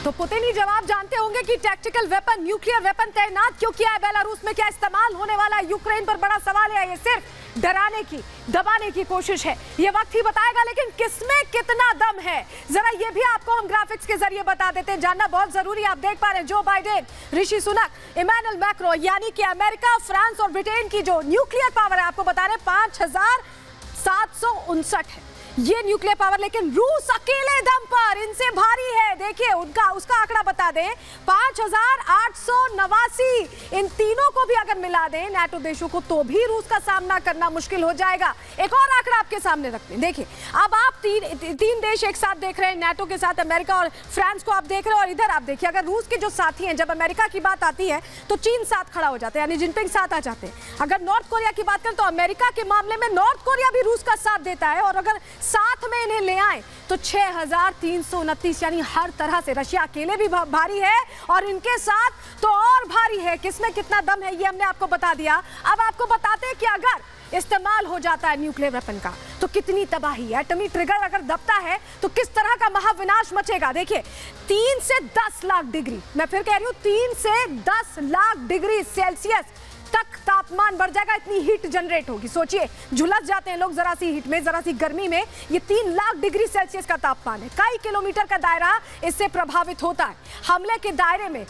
तो पुतिन ही जवाब जानते होंगे कि टैक्टिकल वेपन, न्यूक्लियर वेपन तैनात क्यों किया है बेलारूस में, क्या इस्तेमाल होने वाला है। यूक्रेन पर बड़ा सवाल है, ये सिर्फ डराने की, दबाने की कोशिश है, ये वक्त ही बताएगा। लेकिन किसमें कितना दम है, जरा ये भी आपको हम ग्राफिक्स के जरिए बता देते हैं, जानना बहुत जरूरी। आप देख पा रहे हैं Joe Biden, Rishi Sunak, Emmanuel Macron, यानी कि अमेरिका, फ्रांस और ब्रिटेन की जो न्यूक्लियर पावर है, आपको बता रहे 5759 है ये न्यूक्लियर पावर। लेकिन रूस अकेले दम पर इनसे भारी है। देखिए उसका आंकड़ा बता दें, 5889। इन तीनों को भी अगर मिला दें नाटो देशों को, तो भी रूस का सामना करना मुश्किल हो जाएगा। एक और आंकड़ा आपके सामने रखते हैं। देखिए अब आप तीन देश एक साथ देख रहे हैं, नाटो के साथ अमेरिका और फ्रांस को आप देख रहे हैं, और इधर आप देखिए अगर रूस के जो साथी हैं, जब अमेरिका की बात आती है तो चीन साथ खड़ा हो जाते हैं, यानी जिनपिंग साथ आ जाते हैं। अगर नॉर्थ कोरिया की बात करें तो अमेरिका के मामले में नॉर्थ कोरिया भी रूस का साथ देता है, और अगर साथ में इन्हें ले आए तो 6329, यानी हर तरह से रशिया अकेले भी भारी है और इनके साथ तो और भारी है। किसमें कितना दम है ये हमने आपको बता दिया। अब आपको बताते हैं कि अगर इस्तेमाल हो जाता है न्यूक्लियर वेपन का तो कितनी तबाही है। एटमी ट्रिगर अगर दबता है तो किस तरह का महाविनाश मचेगा। देखिए 3 से 10 लाख डिग्री, मैं फिर कह रही हूं 3 से 10 लाख डिग्री सेल्सियस तक तापमान बढ़ जाएगा, इतनी हीट जनरेट होगी। सोचिए झुलस जाते हैं लोग जरा सी हीट में, जरा सी गर्मी में। ये 3 लाख डिग्री सेल्सियस का तापमान है, कई किलोमीटर का दायरा इससे प्रभावित होता है। हमले के दायरे में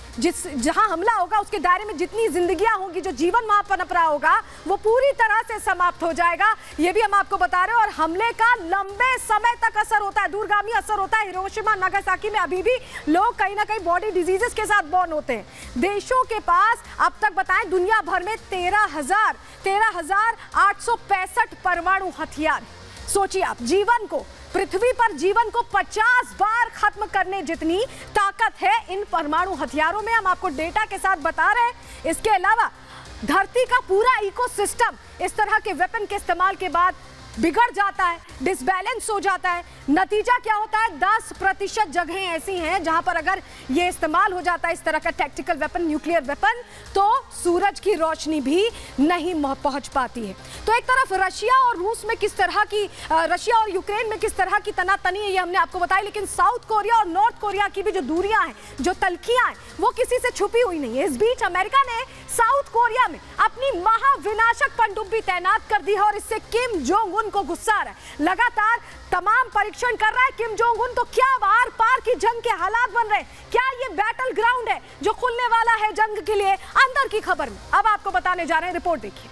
जहां हमला होगा उसके दायरे में जितनी जिंदगियां होंगी, जो जीवन वहां पनप रहा होगा, वो पूरी तरह से समाप्त हो जाएगा। ये भी हम आपको बता रहे हैं। और हमले का लंबे समय तक असर होता है, दूरगामी असर होता है। हिरोशिमा नागासाकी में अभी भी लोग कहीं ना कहीं बॉडी डिजीजेस के साथ बॉर्न होते हैं। देशों के पास अब तक बताएं दुनिया भर में 13,865 परमाणु हथियार। सोचिए आप, जीवन को, पृथ्वी पर जीवन को 50 बार खत्म करने जितनी ताकत है इन परमाणु हथियारों में। हम आपको डेटा के साथ बता रहे हैं। इसके अलावा धरती का पूरा इकोसिस्टम इस तरह के वेपन के इस्तेमाल के बाद बिगड़ जाता है, डिसबैलेंस हो जाता है। नतीजा क्या होता है, 10% जगहें ऐसी हैं जहां पर अगर ये इस्तेमाल हो जाता है इस तरह का टैक्टिकल वेपन, न्यूक्लियर वेपन, तो सूरज की रोशनी भी नहीं पहुंच पाती है। तो एक तरफ रशिया और रूस में किस तरह की, रशिया और यूक्रेन में किस तरह की तनातनी है ये हमने आपको बताई। लेकिन साउथ कोरिया और नॉर्थ कोरिया की भी जो दूरियां हैं, जो तलखियां हैं, वो किसी से छुपी हुई नहीं है। इस बीच अमेरिका ने साउथ कोरिया में अपनी महाविनाशक पनडुब्बी तैनात कर दी है और इससे किम जोंग उन को गुस्सा आ रहा है। लगातार तमाम परीक्षण कर रहा है किम जोंग उन। तो क्या आर पार की जंग के हालात बन रहे हैं, क्या ये बैटल ग्राउंड है जो खुलने वाला है जंग के लिए, अंदर की खबर में अब आपको बताने जा रहे हैं। रिपोर्ट देखिए।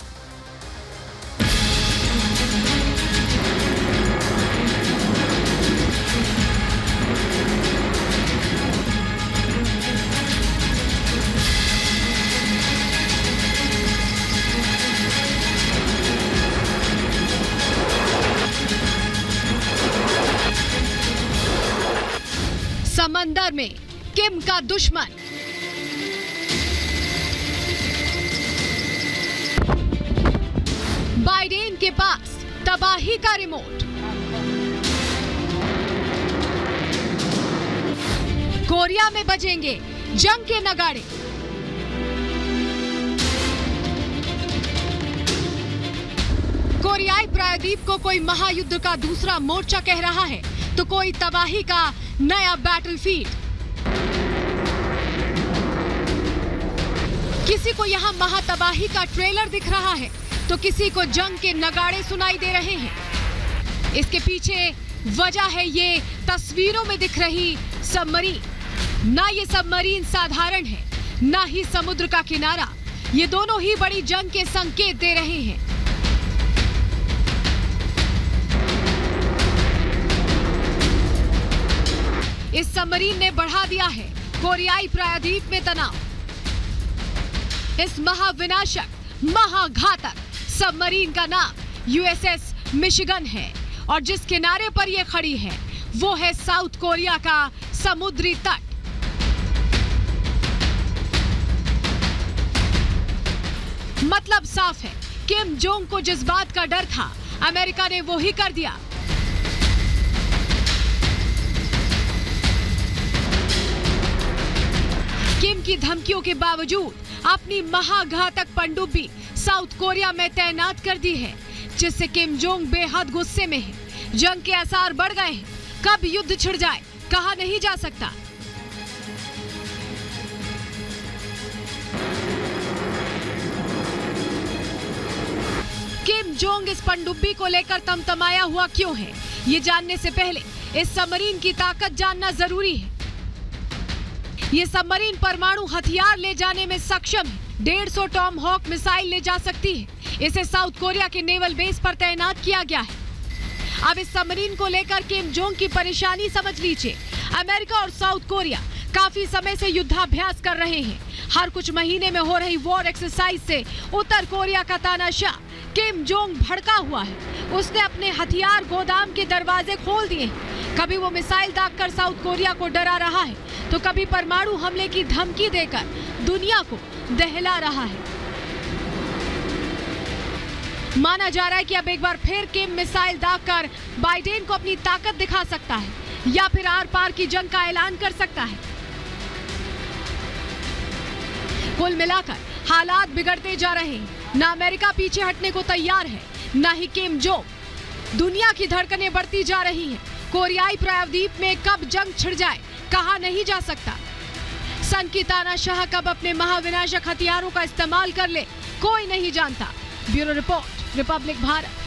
समंदर में किम का दुश्मन, बाइडेन के पास तबाही का रिमोट। कोरिया में बजेंगे जंग के नगाड़े। कोरियाई प्रायद्वीप को कोई महायुद्ध का दूसरा मोर्चा कह रहा है तो कोई तबाही का नया बैटलफील्ड। किसी को यहां महातबाही का ट्रेलर दिख रहा है तो किसी को जंग के नगाड़े सुनाई दे रहे हैं। इसके पीछे वजह है ये तस्वीरों में दिख रही सबमरीन। ना ये सबमरीन साधारण है, ना ही समुद्र का किनारा। ये दोनों ही बड़ी जंग के संकेत दे रहे हैं। इस सबमरीन ने बढ़ा दिया है कोरियाई प्रायद्वीप में तनाव। इस महाविनाशक, महाघातक सबमरीन का नाम यूएसएस मिशिगन है और जिस किनारे पर यह खड़ी है वो है साउथ कोरिया का समुद्री तट। मतलब साफ है, किम जोंग को जिस बात का डर था अमेरिका ने वो ही कर दिया। किम की धमकियों के बावजूद अपनी महाघातक पनडुब्बी साउथ कोरिया में तैनात कर दी है, जिससे किम जोंग बेहद गुस्से में है। जंग के आसार बढ़ गए हैं, कब युद्ध छिड़ जाए कहा नहीं जा सकता। किम जोंग इस पनडुब्बी को लेकर तमतमाया हुआ क्यों है, ये जानने से पहले इस सबमरीन की ताकत जानना जरूरी है। ये सबमरीन परमाणु हथियार ले जाने में सक्षम है। 150 टॉम हॉक मिसाइल ले जा सकती है। इसे साउथ कोरिया के नेवल बेस पर तैनात किया गया है। अब इस सबमरीन को लेकर किम जोंग की परेशानी समझ लीजिए। अमेरिका और साउथ कोरिया काफी समय से युद्धाभ्यास कर रहे हैं। हर कुछ महीने में हो रही वॉर एक्सरसाइज से उत्तर कोरिया का तानाशाह किम जोंग भड़का हुआ है। उसने अपने हथियार गोदाम के दरवाजे खोल दिए हैं। कभी वो मिसाइल दागकर साउथ कोरिया को डरा रहा है, तो कभी परमाणु हमले की धमकी देकर दुनिया को दहला रहा है। माना जा रहा है कि अब एक बार फिर किम मिसाइल दागकर बाइडेन को अपनी ताकत दिखा सकता है या फिर आर पार की जंग का ऐलान कर सकता है। कुल मिलाकर हालात बिगड़ते जा रहे हैं। न अमेरिका पीछे हटने को तैयार है, न ही किम जोंग। दुनिया की धड़कनें बढ़ती जा रही हैं। कोरियाई प्रायद्वीप में कब जंग छिड़ जाए कहा नहीं जा सकता। सन की तानाशाह कब अपने महाविनाशक हथियारों का इस्तेमाल कर ले कोई नहीं जानता। Bureau report, Republic Bharat.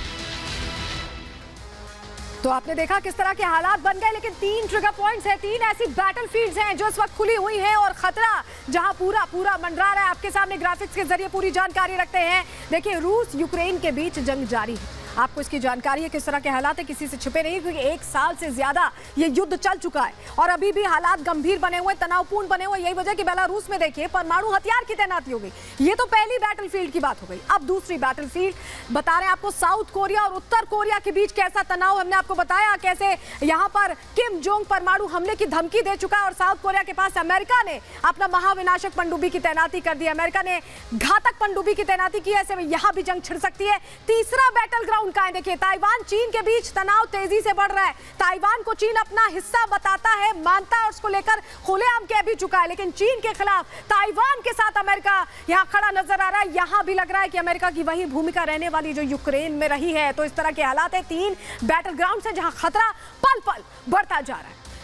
तो आपने देखा किस तरह के हालात बन गए, लेकिन 3 ट्रिगर पॉइंट्स हैं, 3 ऐसी बैटलफील्ड्स हैं जो इस वक्त खुली हुई हैं और खतरा जहां पूरा मंडरा रहा है। आपके सामने ग्राफिक्स के जरिए पूरी जानकारी रखते हैं। देखिए, रूस यूक्रेन के बीच जंग जारी है। आपको इसकी जानकारी है, किस तरह के हालात है, किसी से छिपे नहीं, क्योंकि 1 साल से ज्यादा ये युद्ध चल चुका है और अभी भी हालात गंभीर बने हुए, तनावपूर्ण बने हुए। यही वजह कि बेलारूस में देखिए परमाणु हथियार की तैनाती हो गई। ये तो पहली बैटलफील्ड की बात हो गई। अब दूसरी बैटलफील्ड बता रहे हैं आपको, साउथ कोरिया और उत्तर कोरिया के बीच कैसा तनाव। हमने आपको बताया कैसे यहाँ पर किम जोंग परमाणु हमले की धमकी दे चुका है और साउथ कोरिया के पास अमेरिका ने अपना महाविनाशक पनडुब्बी की तैनाती कर दी। अमेरिका ने घातक पनडुब्बी की तैनाती की है। ऐसे में यहां भी जंग छिड़ सकती है। तीसरा बैटल ग्राउंड का है, देखिए ताइवान चीन के बीच तनाव तेजी से बढ़ रहा है। ताइवान को चीन अपना हिस्सा बताता है, मानता है और उसको लेकर खुलेआम कह भी चुका है, लेकिन चीन के खिलाफ ताइवान के साथ अमेरिका यहां खड़ा नजर आ रहा है। यहां भी लग रहा है कि अमेरिका की वही भूमिका रहने वाली जो यूक्रेन में रही है। तो इस तरह के हालात है, 3 बैटल ग्राउंड है जहां खतरा पल पल बढ़ता जा रहा है।